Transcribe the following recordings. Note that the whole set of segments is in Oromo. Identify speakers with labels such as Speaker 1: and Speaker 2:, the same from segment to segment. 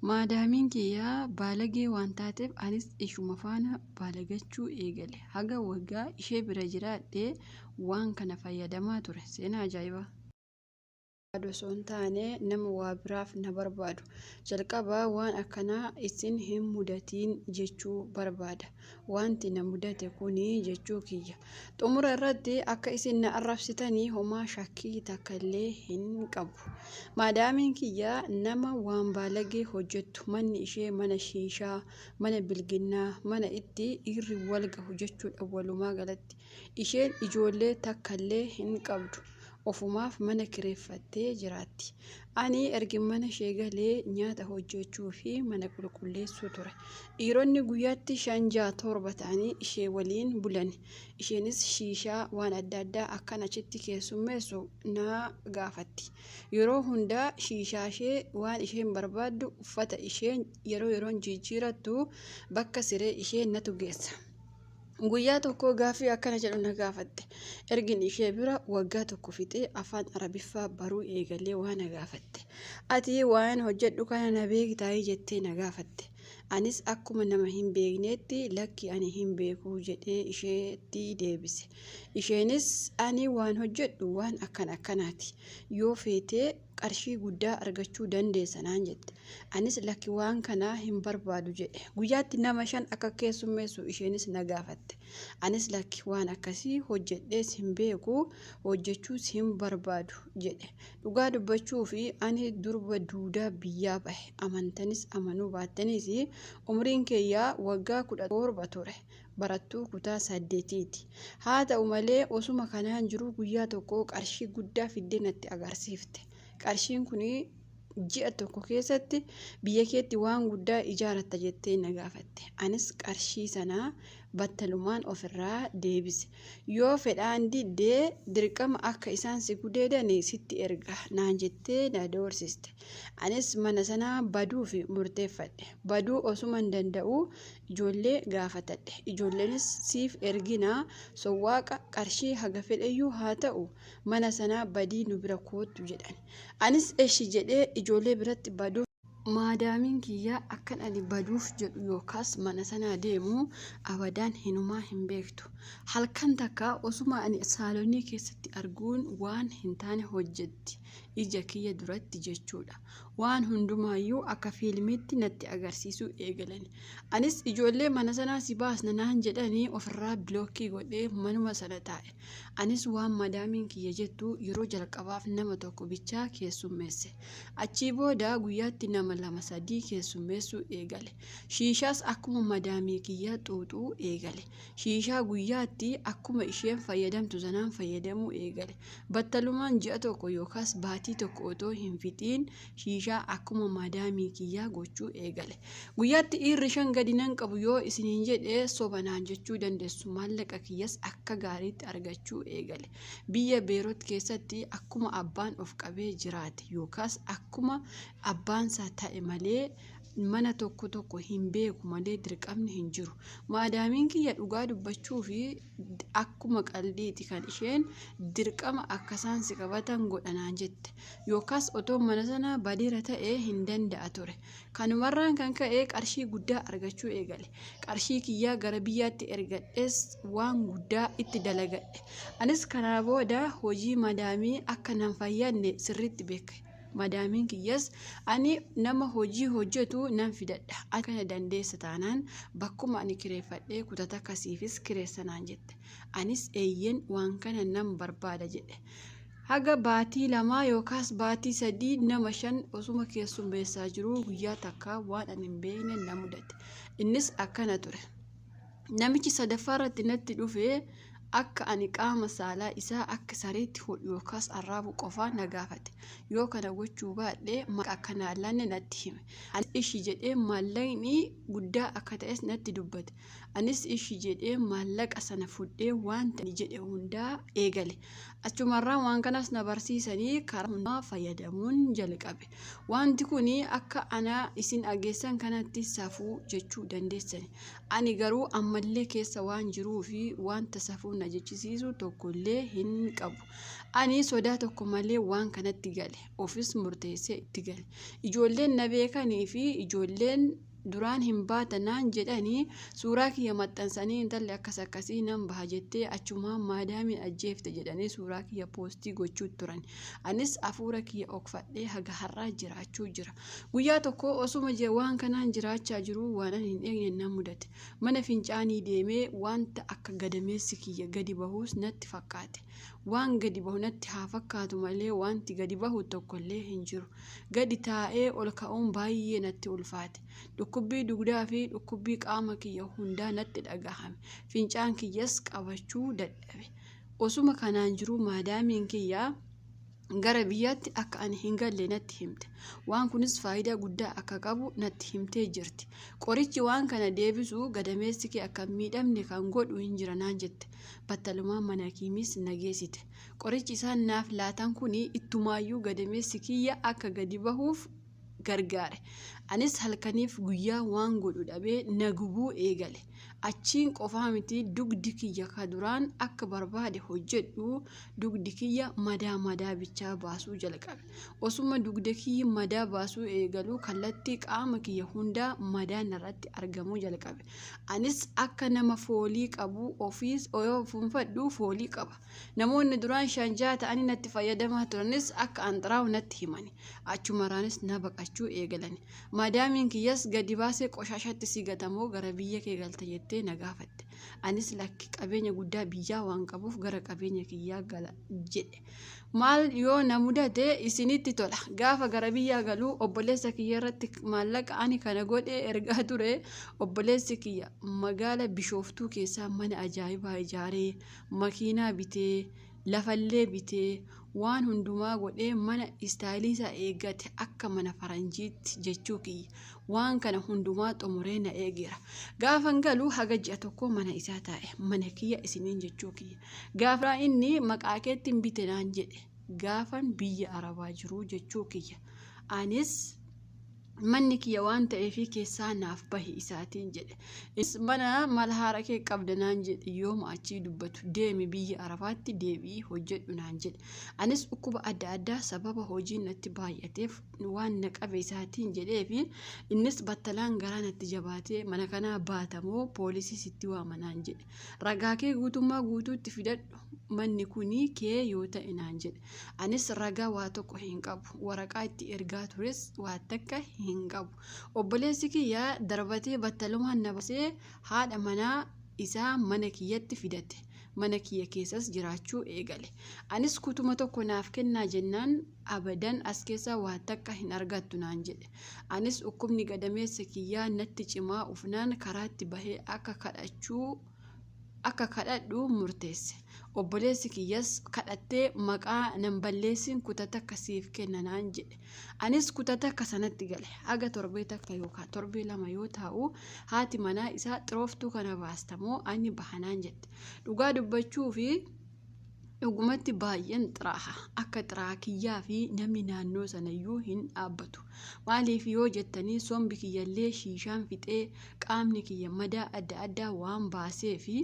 Speaker 1: Maadaamiin kiyyaa baalagee waan taateef anis ishuma faana baalagachuu eegale. Haga waggaa ishee bira jiraadhee waan kana fayyadamaa ture. Seenaa ajaa'ibaa. Osoo hin taane nama waa biraaf na barbaadu. Jalqabaa waan akkanaa isin hin mudatiin jechuu barbaada. Wanti na mudate kuni jechuu kiyya. Xumura irratti akka isin na arrabsitanii homaa shakkii takkallee hin qabu. Maadaamiin kiyyaa nama waan baalagee hojjettu, manni ishee mana shiishaa, mana bilginnaa, mana itti dhiirri wal gahu jechuudha walumaa galatti. Isheen ijoollee takkallee hin qabdu. Ofumaaf mana kireeffattee jiraatti. Ani ergi mana ishee galee nyaata hojjechuu fi mana qulqulleessuu ture. Dhiironni guyyaatti 5-7 ta'anii ishee waliin bulan. Isheenis shiishaa waan adda addaa akkan achitti keessummeessu na gaafatti. Yeroo hundaa shiishaa ishee waan isheen barbaaddu uffata isheen yeroon jijjiirattu bakka siree ishee natu geessa. Guyyaa tokko gaaffii akkana jedhu na gaafatte. Ergin ishee bira waggaa tokko fixee afaan Arabiffaa baruu eegalee waan na gaafatte. Ati waan hojjedhu kana na beektaa jettee na gaafatte. Anis akkuma nama hin beekneetti lakki ani hin beeku jedhee isheetti deebise. Isheenis ani waan hojjedhu waan akkanaati. Yoo feetee qarshii guddaa argachuu dandeessa naan jette. Anis lakki waan kanaa hin barbaadu jedhe. Guyyaatti nama 5 akka keessummeessu isheenis na gaafatte. Anis lakki waan akkasii hojjedhees hin beeku, hojjechuus hin barbaadu jedhe. Dhugaa dubbachuu fi ani durba duudaa biyyaa bahe. Amantanis amanuu baattanis umriin kiyyaa waggaa 17 ture. Barattuu kutaa 8ti. Haa ta'u malee osuma kanaan jiru guyyaa tokko qarshii guddaa fiddee natti agarsiifte. Qarshiin kun ji'a tokko keessatti biyya keetti waan guddaa ijaaratta jettee na gaafatte. Anis qarshii sanaa battalumaan ofirraa deebise. Yoo fedhaan diddee dirqama akka isaan si gudeedanii sitti erga naan jettee na doorsiste. Anis mana sanaa baduu fi murteeffadhe. Baduu osuma hin danda'u ijoollee gaafatadhe. Ijoolleenis siif erginaa sowwaaqa qarshii haga fedheyyuu haa ta'u mana sanaa badii nu bira kootu jedhan. Anis eshi jedhee ijoollee biratti baduu. Maadaamiin kiyyaa akkan ani baduuf jedhu yookaas mana sanaa deemu abadaan hinumaa hin beektu. Halkan takka osuma ani saalonii keessatti arguun waan hin taane hojjetti. Ija kiyya duratti jechuudha. Waan hundumaayyuu akka fiilmiitti natti agarsiisuu eegalan. Anis ijoollee mana sanaa si baasna naan jedhanii ofirraa bilookkii godhee manuma sana taa'e. Anis waan maadaamiin kiyya jettu yeroo jalqabaaf nama tokko bichaa keessummeesse. Achii booda guyyaatti nama 2-3 keessummeessuu eegale. Shiishaas akkuma maadaamii kiyyaa xuuxuu eegale. Shiishaa guyyaatti akkuma isheen fayyadamtu sanaan fayyadamuu eegale. Battalumaan ji'a tokko yookaas baatii tokko otoo hin fixiin shiishaa akkuma maadaamii kiyyaa gochuu eegale. Guyyaatti dhiirri 5 gadi nan qabu yoo isiniin jedhee sobanaan jechuu dandeessu. Maallaqa kiyyas akka gaariitti argachuu eegale. Biyya Beerot keessatti akkuma abbaan of qabee jiraate yookaas akkuma abbaansaa ta'e malee mana tokko hin beeku malee dirqamni hin jiru. Maadaamiin kiyya dhugaa dubbachuu fi akkuma qalbiiti kan isheen dirqama akkasaan si qabatan godhanaan jette. Yookaas otoo mana sana badiira ta'ee hin danda'a ture. Kanumarraan kan ka'ee qarshii guddaa argachuu eegale. Qarshii kiyyaa gara biyyaatti ergadhees waan guddaa itti dalagadhe. Anis kanaa booda hojii maadaamii akka nan fayyadne sirriitti beeke. Maadaamiin kiyyas ani nama hojii hojjetu nan fidadha. Akkana dandeessa taanaan bakkuma ani kireeffadhee kutata akkasiifis kireessanaan jette. Anis eeyyen waan kana nan barbaada jedhe. Haga baatii 2 yookaas baatii 3 nama 5 osuma keessummeessaa jiru guyyaa takka waan ani hin beekne na mudate. Innis akkana ture. Namichi sadaffaarratti natti dhufee akka ani qaama saalaa isaa akka sariitti hodhu yookaas arraabu qofaa na gaafate. Yoo kana gochuu baadhee maqaa kanaan laanne natti hime. Anis ishii jedhee maallaqni guddaa akka ta'es natti dubbate. Anis ishii jedhee maallaqa sana fudhee wanta ni jedhe hundaa eegale. Achumarraan waan kanas na barsiisanii karaa hundaa fayyadamuun jalqabe. Wanti kuni akka ana isin ageessan kanatti safuu jechuu dandeessani. Ani garuu ammallee keessa waan jiruu fi wanta safuu na jechisiisu tokkollee hin qabu. Ani sodaa tokko malee waan kanatti gale ofis murteessee itti gale. Ijoolleen na beekanii fi ijoolleen duraan hin baatanaan jedhanii suuraa kiyya maxxansanii intalli akkasii nan baha jettee achumaan maadaamiin ajjeefte jedhanii suuraa kiyya poostii gochuu turan. Anis hafuura kiyya okfadhee haga har'aa jiraachuu jira. Guyyaa tokko osuma waan kanaan jiraachaa jiru waan hin eegne nan mudate. Mana fincaanii deemee wanta akka gadameessi kiyya gadi bahuus natti fakkaate. Waan gadi bahu natti haa fakkaatu malee wanti gadi bahu tokkollee hin jiru. Gadi taa'ee ol ka'uun baay'ee natti ulfaate. Dhukkubbii dugdaa fi dhukkubbii qaama kiyya hundaa natti dhagahame. Fincaan kiyyas qabachuu dadhabe. Osuma kanaan jiru maadaamiin kiyya gara biyyaatti akka ani hin galle natti himte. Waan kunis faayidaa guddaa akka qabu natti himtee jirti. Qorichi waan kana deebisu gadameessi kee akka miidhamne kan godhu hin jira naan jette. Battalumaan mana kiimis nageessite. Qorichi isaan naaf laatan kuni ittumaayyuu gadameessi kiyya akka gadi bahuuf gargaare. Anis halkaniif guyyaa waan godhu dhabee nagubuu eegale. Achiin qofaa miti dugdi kiyya ka duraan akka barbaade hojjedhu dugdi kiyya madaa bichaa baasuu jalqabe. Osuma dugda kiyya madaa baasuu eegalu kallattii qaama kiyya hundaa madaan irratti argamuu jalqabe. Anis akka nama foolii qabu ofiis fuunfadhu foolii qaba. Namoonni duraan shanjaa ta'anii natti fayyadamaa turanis akka anxiraa'u natti himani. Achumaraanis na baqachuu eegalani. Maadaamiin kiyyas gadi baasee qoshaashatti si gatamoo gara biyya kee galta jettee na gaafatte. Anis lakki qabeenya guddaa biyyaa waan qabuuf gara qabeenya kiyyaa gala jedhe. Maal yoo na mudate isinitti tola. Gaafa gara biyyaa galuu obboleessa kiyya irratti maallaqa ani kana godhee ergaa ture. Obboleessi kiyya magaala Bishooftuu keessaa mana ajaa'ibaa ijaaree makiinaa bitee lafallee bitee waan hundumaa godhee mana istaayiliisaa eeggate akka mana faranjiitti jechuu kiyya. Waan kana hundumaa xumuree na eegeera. Gaafan galuu haga ji'a tokko mana isaa taa'e. Mana kiyya isiniin jechuu kiyya. Gaafa inni maqaa keetti bite naan jedhe. Gaafan biyya Arabaa jiru jechuu kiyya. Anis manni kiyya waan ta'eefi keessaa naaf bahi isaatiin jedhe. Mana malhaara kee qabda naan jedhe. Yooma achii dubbatu deemi biyya Arabaatti deebii hojjedhu naan jedhe. Anis dhukkuba adda addaa sababa hojiin natti baay'ateef waan na qabe isaatiin jedheefi innis battalaan garaa natti jabaatee mana kanaa baatamoo poolisii sitti waama naan jedhe. Ragaa kee guutummaa guutuutti fidadhu manni kunii kee yoo ta'e naan jedhe. Anis ragaa waa tokko hin qabu. Waraqaa itti ergaa tures waa takka hin qabu. Obboleessi kiyya darbatee battalumaan na baasee haadha manaa isaa mana kiyyatti fidate. Mana kiyya keessas jiraachuu eegale. Anis kutuma tokko naaf kennaa jennaan abadan as keessa waa takka hin argattu naan jedhe. Anis dhukkubni gadameessa kiyyaa natti cimaa ufnaan karaatti bahee akka kadhadhu murteesse. Obboleessi kiyyas kadhattee maqaa nan balleessin kutata akkasiif kenna naan jedhe. Anis kutata akka sanatti gale. Haga torbee takka yookaan torbee lama yoo taa'u haati manaa isaa xirooftuu kana baastamoo ani bahanaan jette. Dhugaa dubbachuu fi dhugumatti baay'een xiraaha. Akka xiraa kiyyaa fi namni naannoo sanayyuu hin dhaabbatu. Maaliif yoo jettanii sombi kiyyallee shiishaan fixee qaamni kiyya madaa adda addaa waan baasee fi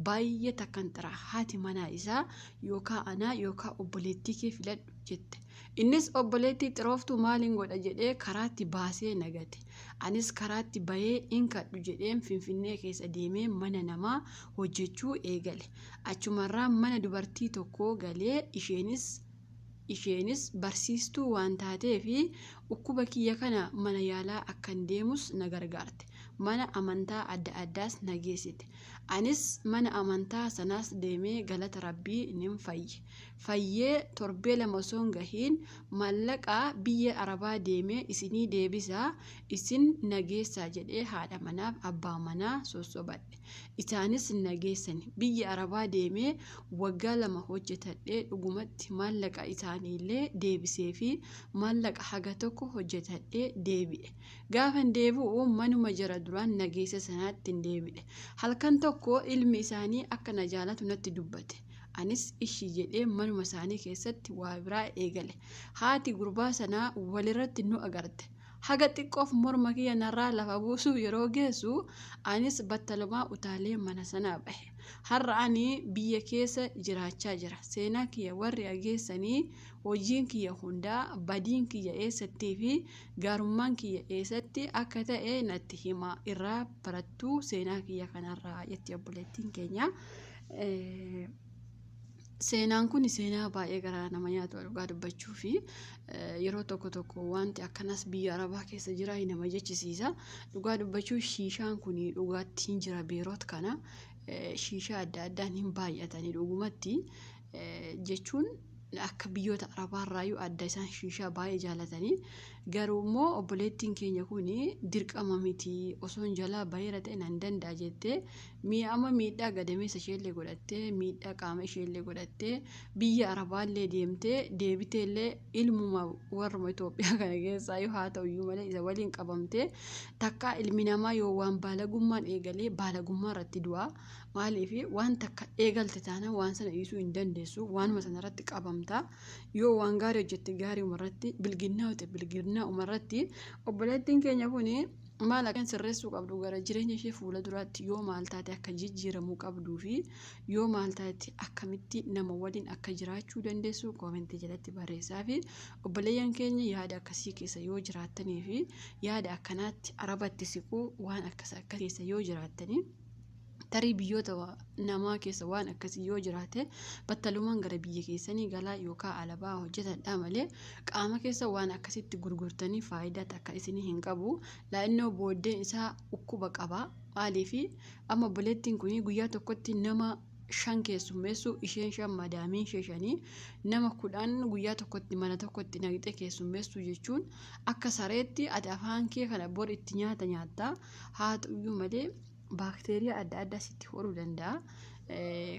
Speaker 1: baay'ee takkan xiraa. Haati manaa isaa yookaan anaa yookaan obboleettii kee filadhu jette. Innis obboleettii xirooftuu maaliin godha jedhee karaatti baasee nagate. Anis karaatti bahee hin kadhu jedheen Finfinnee keessa deemee mana namaa hojjechuu eegale. Achumarraa mana dubartii tokkoo galee isheenis barsiistuu waan taateef dhukkuba kiyya kana mana yaalaa akkan deemus na gargaarte. Mana amantaa adda addaas na geessite. Anis mana amantaa sanaas deemee galata rabbii nin fayye. Fayyee torbee lama osoo hin gahiin maallaqaa biyya Arabaa deemee isinii deebisaa isin nageessaa jedhee haadha manaaf abbaa manaa sossobadhe. Isaanis nageessani. Biyya Arabaa deemee waggaa 2 hojjetadhee dhugumatti maallaqa isaaniillee deebisee fi maallaqa haga tokko hojjetadhee deebi'e. Gaafan deebi'u manuma jara duraan nageessa sanaatti hin deebi'e. Halkan tokko ilmi isaanii akka na jaalatu natti dubbate. Anis ishii jedhee manuma isaanii keessatti waa biraa eegale. Haati gurbaa sanaa walirratti nu agarte. Haga xiqqoof morma kiyya narraa lafa buusuu yeroo geessu anis battalumaa utaalee mana sanaa bahe. har'a ani biyya keessa jiraachaa jira. Seenaa kiyya warri ageessanii hojiin kiyya hundaa badiin kiyya eessattii fi gaarummaan kiyya eessatti akka ta'e natti hima irraa barattuu seenaa kiyya kanarraa jetti obboleettiin keenya. Seenaan kun seenaa baay'ee garaa nama nyaatu dhugaa dubbachuu fi yeroo tokko wanti akkanas biyya Arabaa keessa jira nama jechisiisa. Dhugaa dubbachuu shiishaan kun dhugaattiin jira beeroot kana shiishaa adda addaan hin baay'atanii dhugumatti jechuun akka biyyoota Arabaarraayyuu adda isaan shiishaa baay'ee jaalatanii garuu immoo obboleettiin keenya kun dirqama miti osoo jalaa baay'ee ta'e nan danda'a jettee miidhaa gadameessa isheellee godhattee miidhaa qaama isheellee godhattee biyya Arabaallee deemtee deebiteellee ilmuma warra Itoophiyaa kana keessaa yoo haa ta'uyyuu malee isa waliin qabamtee takka ilmi namaa yoo waan baalagummaan eegalee baalagummaa irratti du'a. Maaliif waan takka eegalte taana waan sana dhiisuu hin dandeessu waanuma sana irratti qabamta yoo waan gaarii hojjette gaarii umarratti bilginnaa hojjette bilginnaa umarratti obboleettiin keenya kun maal akka sirreessuu qabdu gara jireenya ishee fuula duraatti yoo maal taate akka jijjiiramuu qabduu fi yoo maal taate akkamitti nama waliin akka jiraachuu dandeessu koomentii jalatti barreessaa fi obboleeyyan keenya yaada akkasii keessa yoo jiraattanii fi yaada akkanaatti Arabatti siquu waan akka keessa yoo jiraattanii tarii biyyoota namaa keessa waan akkasii yoo jiraate battalumaan gara biyya keessanii galaa yookaan alabaa hojjetadhaa malee qaama keessa waan akkasitti gurgurtanii faayidaa akka isinii hin qabu. La'innoo booddeen isaa ukkuba qaba. Maaliif amma obboleettiin kun guyyaa tokkotti nama 5 keessummeessu isheen 5 madaamiin 5 nama 10 guyyaa tokkotti mana tokkotti naqxee keessummeessu jechuun akka sareetti ati afaan kee kana bor itti nyaata haa ta'uyyuu malee baakteeriyaa adda addaa sitti horuu danda'a.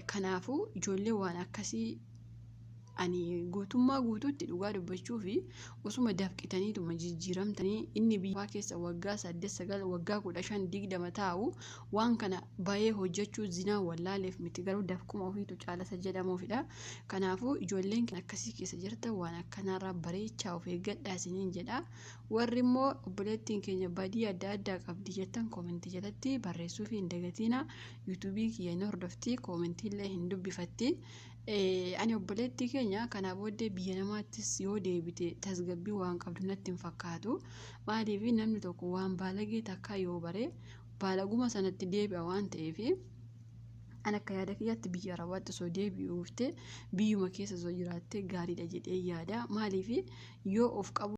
Speaker 1: Kanaafuu ijoollee waan akkasii ani guutummaa guutuutti dhugaa dubbachuu fi osuma dafqitaniituma jijjiiramtanii inni biyya keessa waggaa 8-9 waggaa 15-20 taa'u waan kana baay'ee hojjechuu zinaa wallaaleef miti garuu dafquma ofiitu caalasa jedhamuufidha. Kanaafuu ijoolleen akkasii keessa jirta waan akkanaarraa bareechaa of eeggadhaa isiniin jedha. Warri immoo obboleettiin keenya badii adda addaa qabdi jettan koomentii jalatti barreessuu fi hin dagatiina. Yuutuubii kiyya ni hordofti koomentiillee hin dubbifatti. Ani obboleettii keenya kana booddee biyya namaattis yoo deebite tasgabbii waan qabdu natti hin fakkaatu. Maaliif namni tokko waan baalagee takka yoo bare baalaguma sanatti deebi'a waan ta'eef an akka yaada kiyyaatti biyya Arabaatti osoo deebi'uufte biyyuma keessa osoo jiraatte gaariidha jedhee yaada. Maaliif yoo of qabu